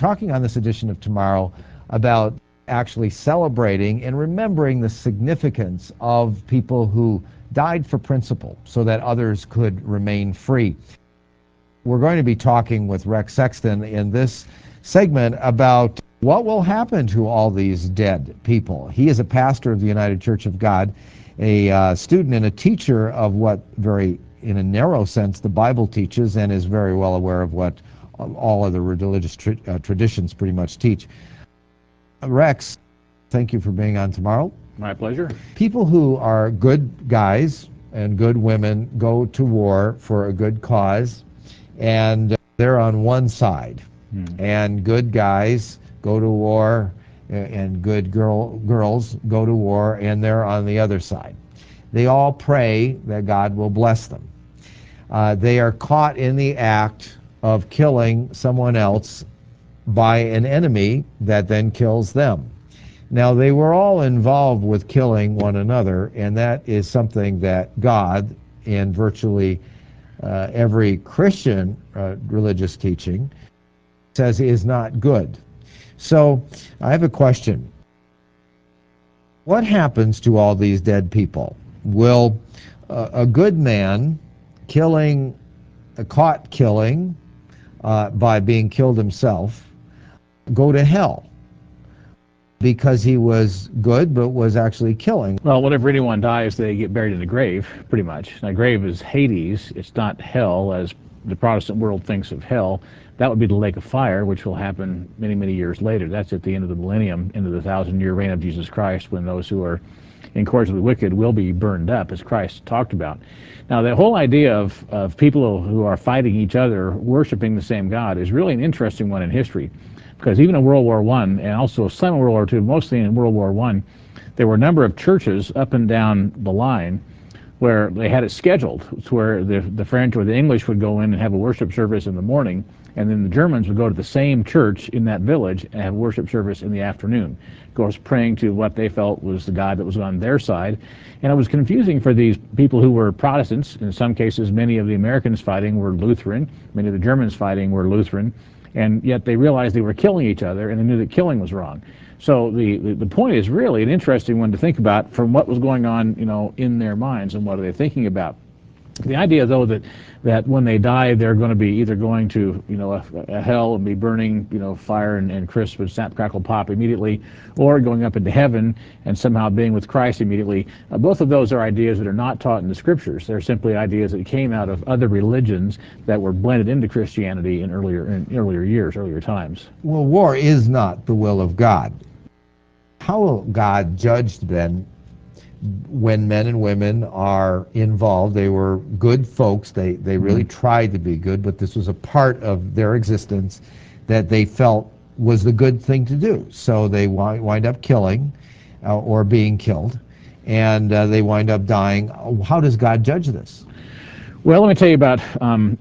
talking on this edition of Tomorrow about actually celebrating and remembering the significance of people who died for principle so that others could remain free. We're going to be talking with Rex Sexton in this segment about what will happen to all these dead people. He is a pastor of the United Church of God, a student and a teacher of what very, in a narrow sense, the Bible teaches, and is very well aware of what all other religious traditions pretty much teach. Rex, thank you for being on Tomorrow. My pleasure. People who are good guys and good women go to war for a good cause, and they're on one side. And good guys go to war, and good girls go to war, and they're on the other side. They all pray that God will bless them. They are caught in the act of killing someone else by an enemy that then kills them. Now, they were all involved with killing one another, and that is something that God, in virtually every Christian religious teaching, says is not good. So, I have a question. What happens to all these dead people? Will a good man caught killing by being killed himself go to hell because he was good but was actually killing? Well, whenever anyone dies, they get buried in a grave, pretty much. Now, grave is Hades. It's not hell, as the Protestant world thinks of hell. That would be the lake of fire, which will happen many, many years later. That's at the end of the millennium, into the 1,000-year reign of Jesus Christ, when those who are in accordance with the wicked will be burned up, as Christ talked about. Now, the whole idea of people who are fighting each other, worshiping the same God, is really an interesting one in history. Because even in World War I, and also some in World War II, mostly in World War I, there were a number of churches up and down the line where they had it scheduled, where the French or the English would go in and have a worship service in the morning, and then the Germans would go to the same church in that village and have a worship service in the afternoon, of course praying to what they felt was the God that was on their side. And it was confusing for these people who were Protestants. In some cases, many of the Americans fighting were Lutheran, many of the Germans fighting were Lutheran, and yet they realized they were killing each other, and they knew that killing was wrong. So the point is really an interesting one to think about from what was going on, in their minds, and what are they thinking about. The idea, though, that when they die, they're going to be either going to, a hell and be burning, fire and crisp and snap, crackle, pop immediately, or going up into heaven and somehow being with Christ immediately. Both of those are ideas that are not taught in the Scriptures. They're simply ideas that came out of other religions that were blended into Christianity in earlier times. Well, war is not the will of God. How will God judge then when men and women are involved? They were good folks. They really tried to be good, but this was a part of their existence that they felt was the good thing to do. So they wind up killing or being killed, and they wind up dying. How does God judge this? Well, let me tell you about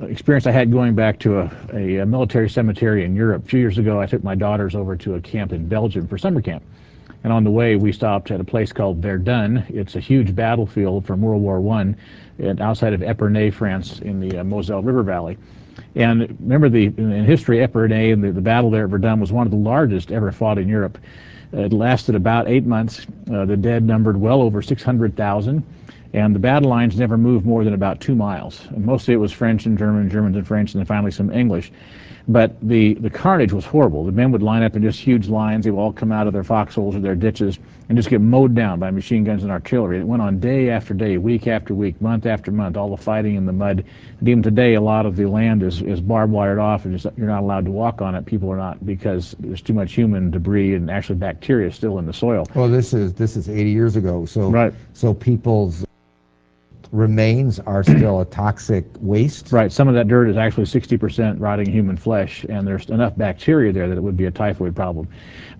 experience I had going back to a military cemetery in Europe. A few years ago, I took my daughters over to a camp in Belgium for summer camp. And on the way, we stopped at a place called Verdun. It's a huge battlefield from World War I outside of Epernay, France, in the Moselle River Valley. And remember, in history, Epernay and the battle there at Verdun was one of the largest ever fought in Europe. It lasted about 8 months. The dead numbered well over 600,000. And the battle lines never moved more than about 2 miles. And mostly it was French and German, Germans and French, and then finally some English. But the carnage was horrible. The men would line up in just huge lines. They would all come out of their foxholes or their ditches and just get mowed down by machine guns and artillery. It went on day after day, week after week, month after month, all the fighting in the mud. And even today, a lot of the land is barbed wired off, and you're not allowed to walk on it. People are not, because there's too much human debris and actually bacteria still in the soil. Well, this is 80 years ago. So right. So people's remains are still a toxic waste. Right. Some of that dirt is actually 60% rotting human flesh, and there's enough bacteria there that it would be a typhoid problem.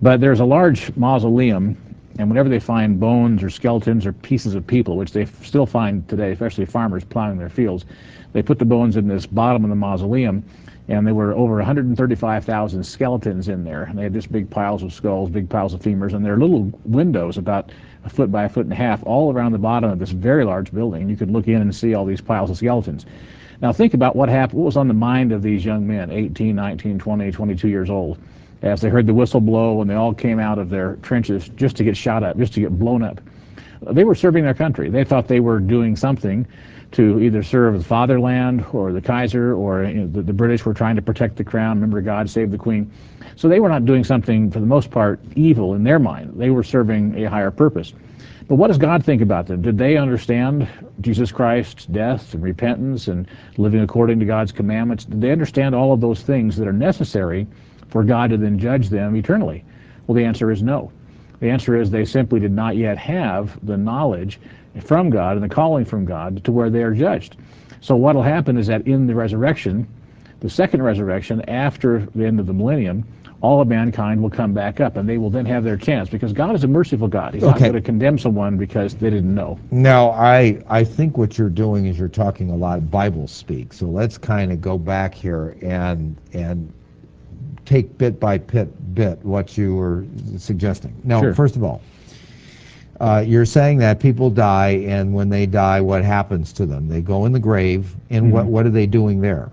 But there's a large mausoleum, and whenever they find bones or skeletons or pieces of people, which they still find today, especially farmers plowing their fields, they put the bones in this bottom of the mausoleum, and there were over 135,000 skeletons in there. And they had just big piles of skulls, big piles of femurs, and there are little windows about a foot by a foot and a half all around the bottom of this very large building. And you could look in and see all these piles of skeletons. Now think about what happened, what was on the mind of these young men, 18, 19, 20, 22 years old. as they heard the whistle blow, and they all came out of their trenches just to get shot up, just to get blown up. They were serving their country. They thought they were doing something to either serve the fatherland or the Kaiser, or the British were trying to protect the crown. Remember, God save the Queen. So they were not doing something, for the most part, evil in their mind. They were serving a higher purpose. But what does God think about them? Did they understand Jesus Christ's death and repentance and living according to God's commandments? Did they understand all of those things that are necessary for God to then judge them eternally? Well, the answer is no. The answer is they simply did not yet have the knowledge from God and the calling from God to where they are judged. So what will happen is that in the resurrection, the second resurrection, after the end of the millennium, all of mankind will come back up, and they will then have their chance, because God is a merciful God. He's not going to condemn someone because they didn't know. Now, I think what you're doing is you're talking a lot Bible speak. So let's kind of go back here and take bit by bit what you were suggesting. Now, Sure. First of all, you're saying that people die, and when they die, what happens to them? They go in the grave, and what are they doing there?